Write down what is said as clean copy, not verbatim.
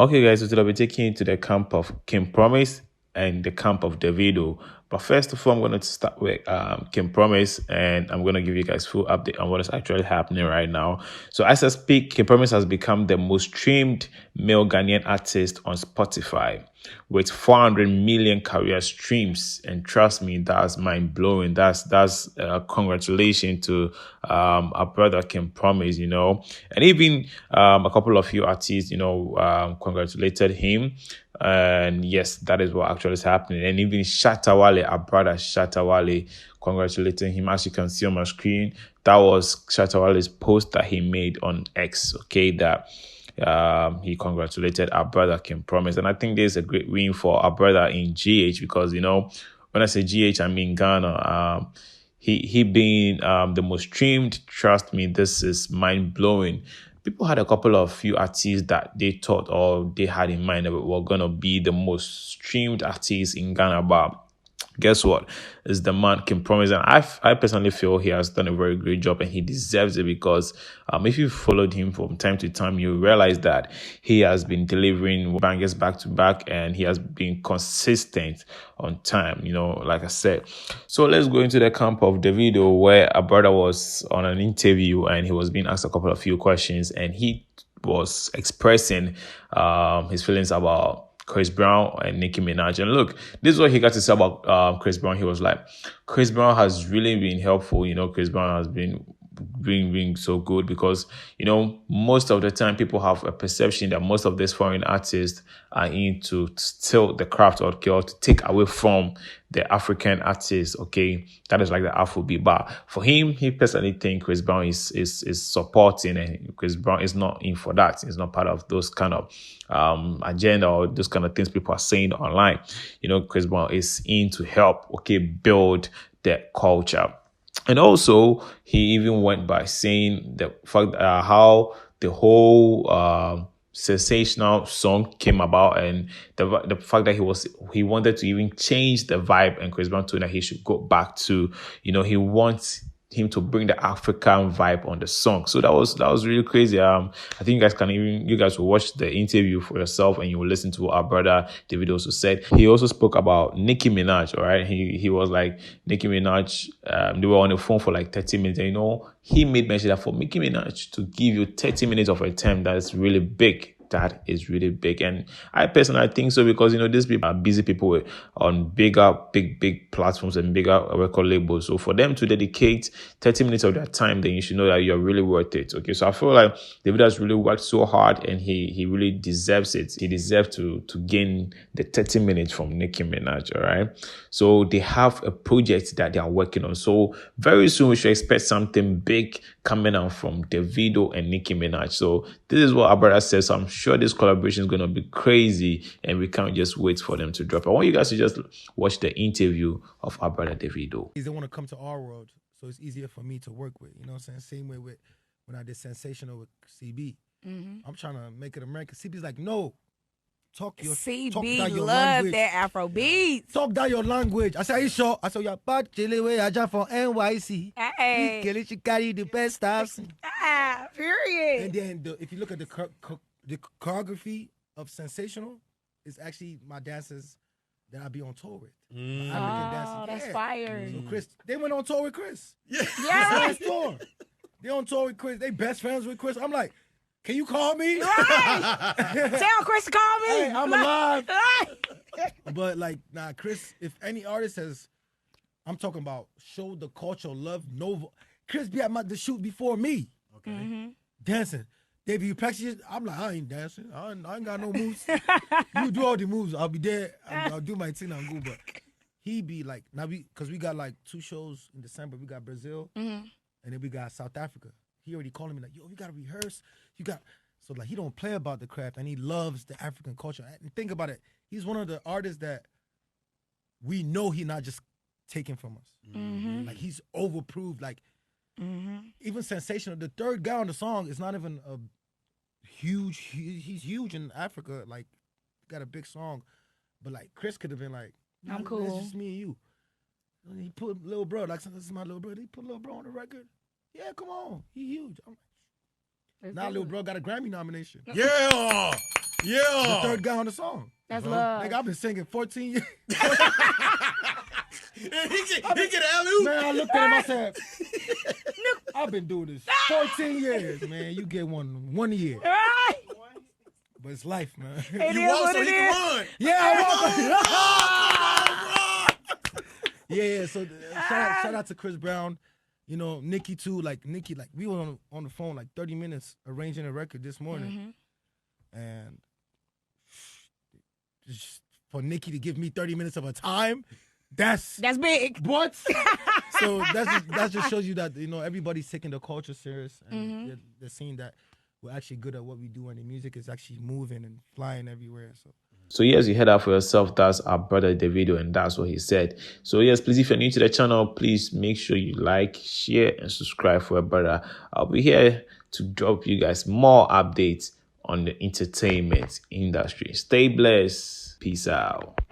Okay, guys, so today I'll be taking you to the camp of Kim Promise and the camp of Davido. But first of all, I'm going to start with Kim Promise, and I'm going to give you guys full update on what is actually happening right now. So as I speak, Kim Promise has become the most streamed male Ghanaian artist on Spotify with 400 million career streams. And trust me, that's mind blowing. That's congratulations to our brother Kim Promise, and even a couple of you artists, congratulated him. And yes, that is what actually is happening. And even Shatta Wale, our brother Shatta Wale, congratulating him. As you can see on my screen, that was Shatta Wale's post that he made on X. Okay, that he congratulated our brother Kim Promise. And I think this is a great win for our brother in GH because, when I say GH, I mean Ghana. He being the most streamed, trust me, this is mind-blowing. People had a couple of few artists that they thought or they had in mind that were going to be the most streamed artists in Ghana, but guess what? It's the man Kim Promise, and I personally feel he has done a very great job and he deserves it because if you followed him from time to time, you realize that he has been delivering bangers back to back and he has been consistent on time, like I said. So let's go into the camp of Davido, where a brother was on an interview and he was being asked a couple of few questions and he was expressing his feelings about Chris Brown and Nicki Minaj. And look, this is what he got to say about Chris Brown. He was like, Chris Brown has really been helpful. Chris Brown has been being so good because, most of the time people have a perception that most of these foreign artists are into steal the craft or to take away from the African artists. Okay, that is like the Afrobeat. But for him, he personally think Chris Brown is supporting, and Chris Brown is not in for that. It's not part of those kind of agenda or those kind of things people are saying online. Chris Brown is in to help, build the culture. And also, he even went by saying the fact how the whole sensational song came about, and the fact that he wanted to even change the vibe, and Chris Brown told that he should go back to, he wants him to bring the African vibe on the song. So that was really crazy. I think you guys will watch the interview for yourself and you will listen to what our brother David also said. He also spoke about Nicki Minaj, all right? He was like, Nicki Minaj, they were on the phone for like 30 minutes. And, he made mention that for Nicki Minaj to give you 30 minutes of her time, that is really big. That is really big. And I personally think so because, these people are busy people on big platforms and bigger record labels. So for them to dedicate 30 minutes of their time, then you should know that you're really worth it. Okay, so I feel like David has really worked so hard and he really deserves it. He deserves to gain the 30 minutes from Nicki Minaj, all right? So they have a project that they are working on. So very soon we should expect something big coming out from Davido and Nicki Minaj. So this is what our brother says. So I'm sure this collaboration is going to be crazy and we can't just wait for them to drop. I want you guys to just watch the interview of our brother Davido. They want to come to our world, so it's easier for me to work with. You know what I'm saying? Same way with when I did Sensational with CB. Mm-hmm. I'm trying to make it American. CB's like, no. Talk your love that Afro beats. Talk down your language. I said, are you sure? I said, you're bad way I jump from NYC. Hey. She carry the best stuff. Period. And then if you look at the choreography of Sensational, it's actually my dancers that I be on tour with. African dancers. That's fire. So Chris, they went on tour with Chris. Yeah. They on tour with Chris. They best friends with Chris. I'm like, can you call me? Right. Tell Chris to call me. Hey, I'm alive. But Chris, if any artist I'm talking about, show the culture, love, Chris be at the shoot before me. Okay. Mm-hmm. Dancing. David, you practice? I'm like, I ain't dancing. I ain't got no moves. You do all the moves. I'll be there. I'll do my thing. I'm good. But he be like, now because we got like 2 shows in December. We got Brazil, and then we got South Africa. He already calling me like, yo, we got to rehearse. So he don't play about the craft, and he loves the African culture. And think about it. He's one of the artists that we know he not just taking from us. Mm-hmm. Like, he's overproved. Like, even Sensational. The third guy on the song is not even a huge. He's huge in Africa. Like, got a big song. But, like, Chris could have been like, I'm cool. It's just me and you. And he put Lil Bro. Like, this is my Lil Bro. He put Lil Bro on the record. Yeah, come on. He huge. Now Lil Bro got a Grammy nomination. Yeah. The third guy on the song. That's love. Like I've been singing 14 years. He get alley-oop. Man, I looked at him. I said, I've been doing this 14 years, man. You get one year, Right? but it's life, man. It You is walk what so it he can is. run. Yeah, I walk. Yeah. So shout out to Chris Brown. You know, Nicki too. Like Nicki, like we were on the phone like 30 minutes arranging a record this morning, and just for Nicki to give me 30 minutes of her time, that's big. what. So that just shows you that, you know, everybody's taking the culture serious, and they're seeing that we're actually good at what we do, and the music is actually moving and flying everywhere. So yes, you heard that for yourself. That's our brother Davido, and that's what he said. So yes, please, if you're new to the channel, please make sure you like, share, and subscribe for a brother. I'll be here to drop you guys more updates on the entertainment industry. Stay blessed. Peace out.